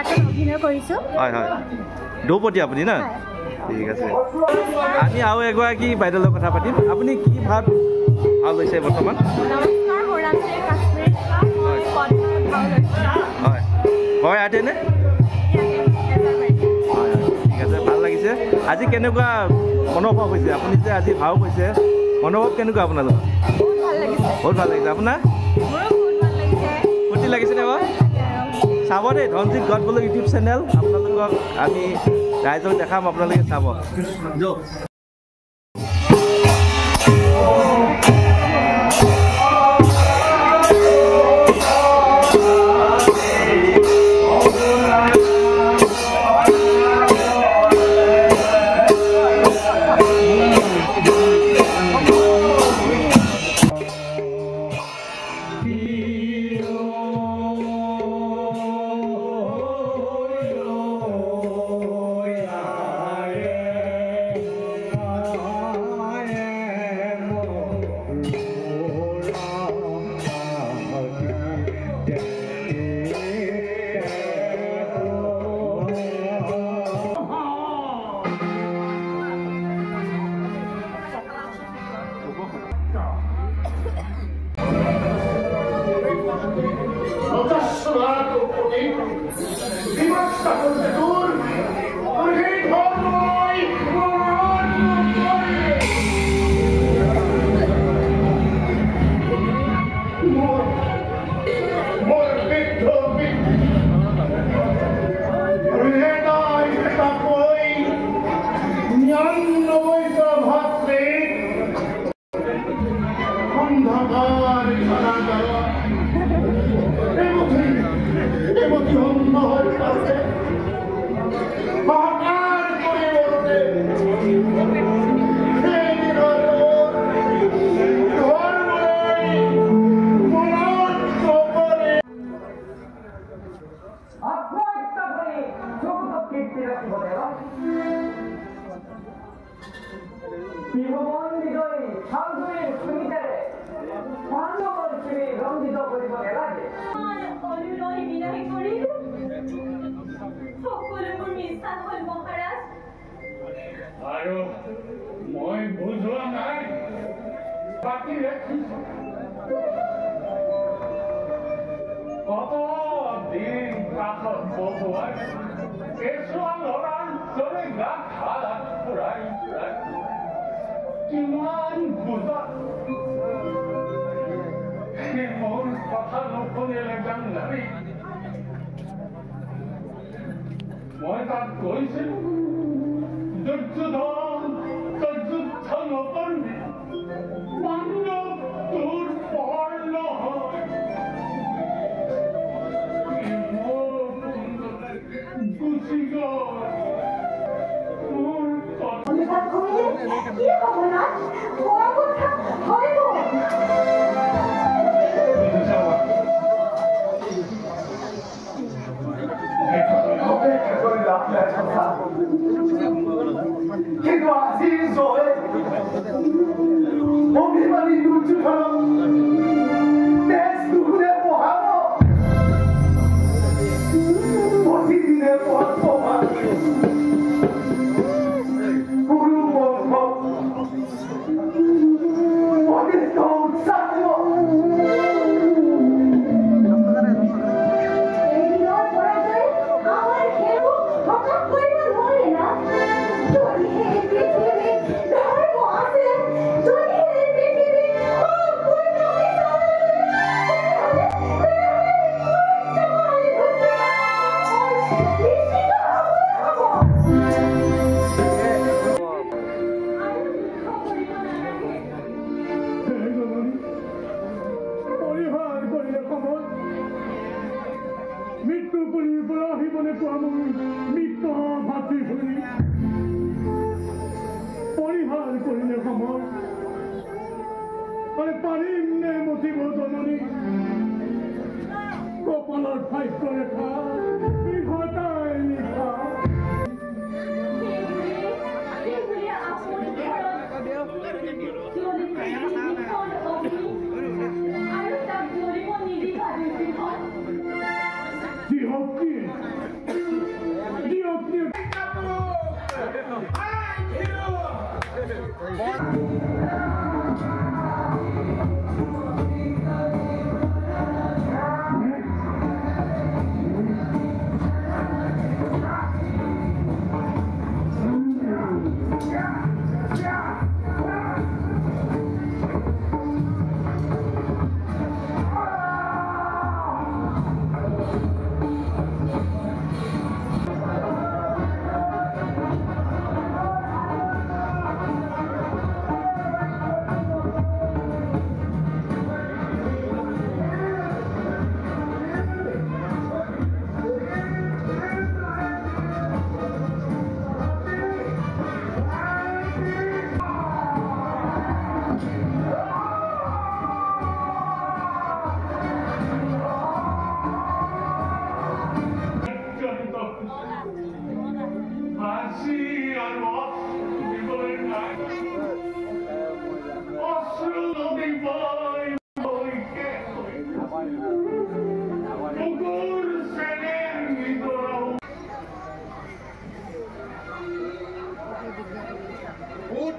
নাটক অভিনয় কৰিছোঁ হয় হয় দ্ৰৌপদী আপুনি না ঠিক আছে আমি আৰু এগৰাকী বাইদেউৰ লগত কথা পাতিম আপুনি কি ভাৱ লৈছে বৰ্তমান নমস্কাৰ সৌৰামজী কাশ্মীৰ হয় হয় হয় আছেনে হয় ঠিক আছে ভাল লাগিছে আজি কেনেকুৱা মনোভাৱ হৈছে আপুনি যে আজি ভাও কৈছে মনোভাৱ কেনেকুৱা আপোনালোকৰ বহুত ভাল লাগিছে আপোনাৰ ফূৰ্তি লাগিছেনে বাৰু চাব দেই ধনজিৎ গড বোলো ইউটিউব চেনেল আপোনালোকক আমি ৰাইজক দেখাম আপোনালোকে চাব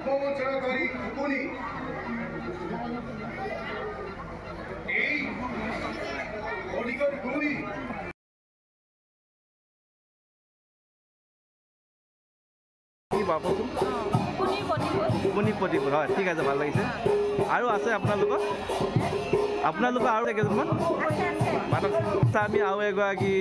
প্ৰবচনাকাৰী খুকুনি এই অধিকাৰী গুণী প্ৰতিপুৰ হয় ঠিক আছে ভাল লাগিছে আৰু আছে আপোনালোকৰ আৰু কেইজনমান মানৱ আমি আৰু এগৰাকী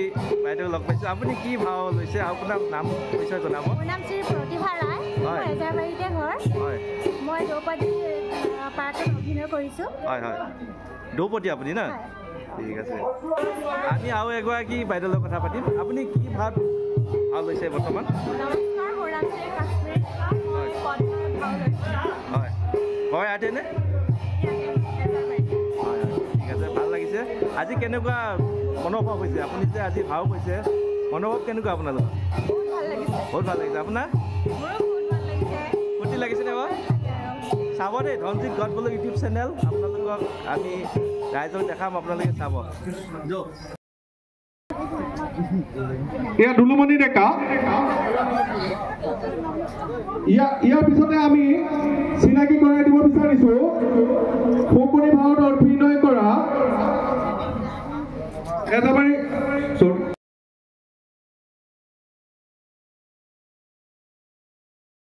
বাইদেউ লগ পাইছোঁ আপুনি কি ভাও লৈছে আপোনাৰ নাম পৰিচয় জনাব মোৰ নাম শ্ৰী প্ৰতিভা ৰায় হয় হেজাৰবাৰীতে ঘৰ হয় মই দ্ৰৌপদী পাৰ্টত অভিনয় কৰিছোঁ হয় হয় দ্ৰৌপদী আপুনি ন ঠিক আছে আমি আৰু এগৰাকী বাইদেউৰ লগত কথা পাতিম আপুনি কি ভাও লৈছে বৰ্তমান নমস্কাৰ মোৰ নাম শ্ৰী কাশ্মীৰ মই পদ্মাৰ ভাও লৈছোঁ হয় হয় আইতেনে ঠিক আছে ভাল লাগিছে আজি কেনেকুৱা মনোভাৱ হৈছে আপুনি যে আজি ভাও কৈছে মনোভাৱ কেনেকুৱা আপোনালোকৰ বহুত ভাল লাগিছে বহুত ভাল লাগিছে আপোনাৰ মোৰো বহুত ভাল লাগিছে ফূৰ্তি লাগিছেনে বাৰু চাব দেই ধনজিৎ গদবলক ইউটিউব চেনেল আপোনালোকক আমি ৰাইজক দেখাম আপোনালোকে চাব এয়া দুলুমণি ডেকা ইয়াৰ পিছতে আমি চিনাকি কৰাই দিব বিচাৰিছোঁ খুকুনি ভাওত অভিনয় কৰা